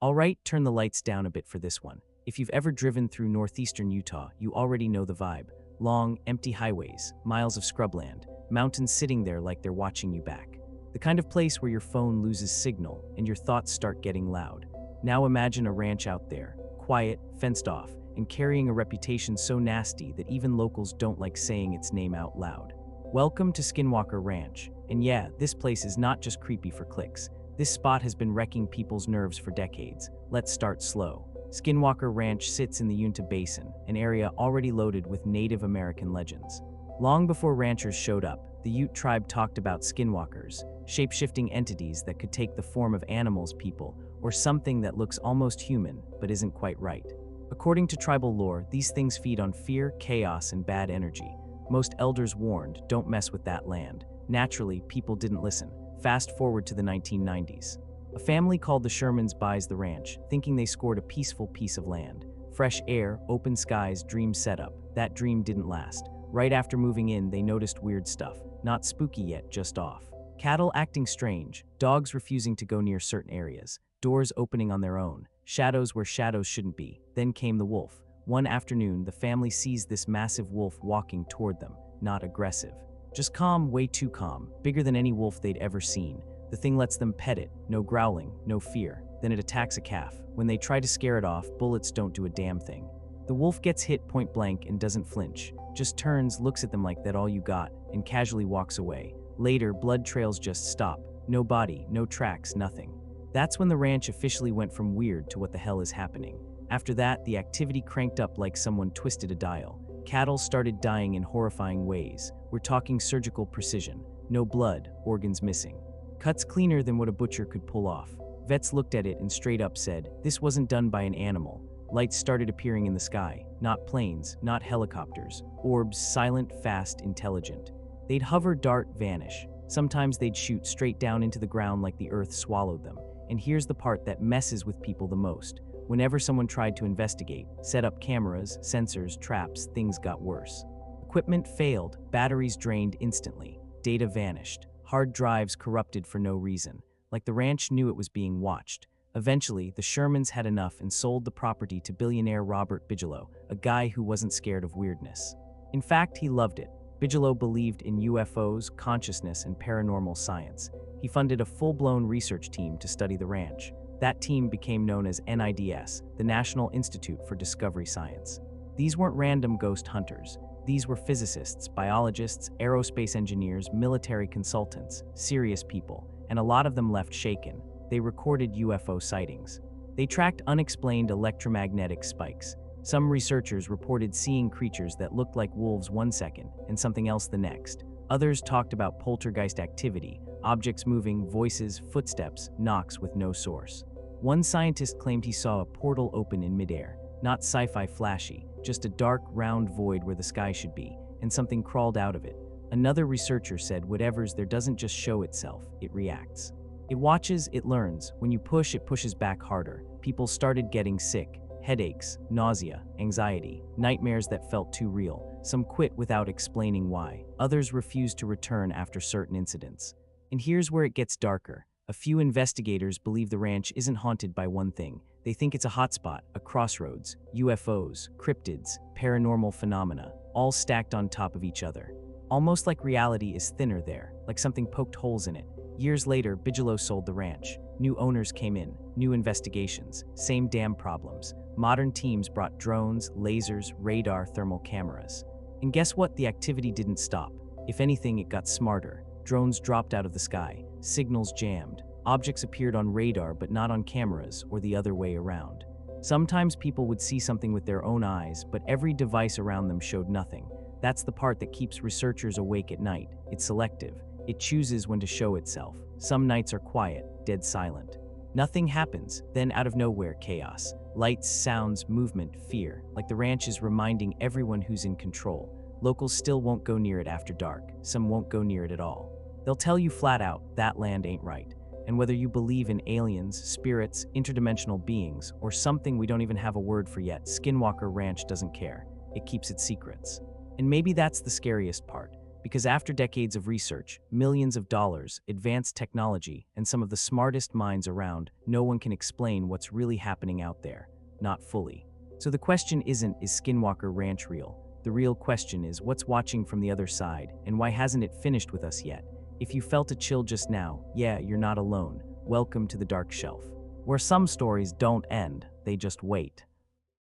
Alright, turn the lights down a bit for this one. If you've ever driven through northeastern Utah, you already know the vibe. Long, empty highways, miles of scrubland, mountains sitting there like they're watching you back. The kind of place where your phone loses signal and your thoughts start getting loud. Now imagine a ranch out there, quiet, fenced off, and carrying a reputation so nasty that even locals don't like saying its name out loud. Welcome to Skinwalker Ranch. And yeah, this place is not just creepy for clicks. This spot has been wrecking people's nerves for decades. Let's start slow. Skinwalker Ranch sits in the Uinta Basin, an area already loaded with Native American legends. Long before ranchers showed up, the Ute tribe talked about skinwalkers, shape-shifting entities that could take the form of animals, people, or something that looks almost human but isn't quite right. According to tribal lore, these things feed on fear, chaos, and bad energy. Most elders warned, don't mess with that land. Naturally, people didn't listen. Fast forward to the 1990s. A family called the Shermans buys the ranch, thinking they scored a peaceful piece of land. Fresh air, open skies, dream setup. That dream didn't last. Right after moving in, they noticed weird stuff. Not spooky yet, just off. Cattle acting strange, dogs refusing to go near certain areas, doors opening on their own, shadows where shadows shouldn't be. Then came the wolf. One afternoon, the family sees this massive wolf walking toward them, not aggressive. Just calm, way too calm, bigger than any wolf they'd ever seen. The thing lets them pet it, no growling, no fear. Then it attacks a calf. When they try to scare it off, bullets don't do a damn thing. The wolf gets hit point blank and doesn't flinch, just turns, looks at them like that all you got, and casually walks away. Later, blood trails just stop. No body, no tracks, nothing. That's when the ranch officially went from weird to what the hell is happening. After that, the activity cranked up like someone twisted a dial. Cattle started dying in horrifying ways. We're talking surgical precision. No blood, organs missing. Cuts cleaner than what a butcher could pull off. Vets looked at it and straight up said, this wasn't done by an animal. Lights started appearing in the sky. Not planes, not helicopters. Orbs, silent, fast, intelligent. They'd hover, dart, vanish. Sometimes they'd shoot straight down into the ground like the earth swallowed them. And here's the part that messes with people the most. Whenever someone tried to investigate, set up cameras, sensors, traps, things got worse. Equipment failed, batteries drained instantly, data vanished, hard drives corrupted for no reason, like the ranch knew it was being watched. Eventually, the Shermans had enough and sold the property to billionaire Robert Bigelow, a guy who wasn't scared of weirdness. In fact, he loved it. Bigelow believed in UFOs, consciousness, and paranormal science. He funded a full-blown research team to study the ranch. That team became known as NIDS, the National Institute for Discovery Science. These weren't random ghost hunters. These were physicists, biologists, aerospace engineers, military consultants, serious people, and a lot of them left shaken. They recorded UFO sightings. They tracked unexplained electromagnetic spikes. Some researchers reported seeing creatures that looked like wolves one second and something else the next. Others talked about poltergeist activity, objects moving, voices, footsteps, knocks with no source. One scientist claimed he saw a portal open in midair, not sci-fi flashy, just a dark, round void where the sky should be, and something crawled out of it. Another researcher said whatever's there doesn't just show itself, it reacts. It watches, it learns. When you push, it pushes back harder. People started getting sick, headaches, nausea, anxiety, nightmares that felt too real. Some quit without explaining why. Others refused to return after certain incidents. And here's where it gets darker. A few investigators believe the ranch isn't haunted by one thing. They think it's a hotspot, a crossroads, UFOs, cryptids, paranormal phenomena, all stacked on top of each other. Almost like reality is thinner there, like something poked holes in it. Years later, Bigelow sold the ranch. New owners came in, new investigations, same damn problems. Modern teams brought drones, lasers, radar, thermal cameras. And guess what? The activity didn't stop. If anything, it got smarter. Drones dropped out of the sky, signals jammed, objects appeared on radar but not on cameras, or the other way around. Sometimes people would see something with their own eyes, but every device around them showed nothing. That's the part that keeps researchers awake at night. It's selective. It chooses when to show itself. Some nights are quiet, dead silent. Nothing happens, then out of nowhere, chaos. Lights, sounds, movement, fear, like the ranch is reminding everyone who's in control. Locals still won't go near it after dark. Some won't go near it at all. They'll tell you flat out, that land ain't right. And whether you believe in aliens, spirits, interdimensional beings, or something we don't even have a word for yet, Skinwalker Ranch doesn't care. It keeps its secrets. And maybe that's the scariest part. Because after decades of research, millions of dollars, advanced technology, and some of the smartest minds around, no one can explain what's really happening out there. Not fully. So the question isn't, is Skinwalker Ranch real? The real question is, what's watching from the other side, and why hasn't it finished with us yet? If you felt a chill just now, yeah, you're not alone. Welcome to the Dark Shelf, where some stories don't end, they just wait.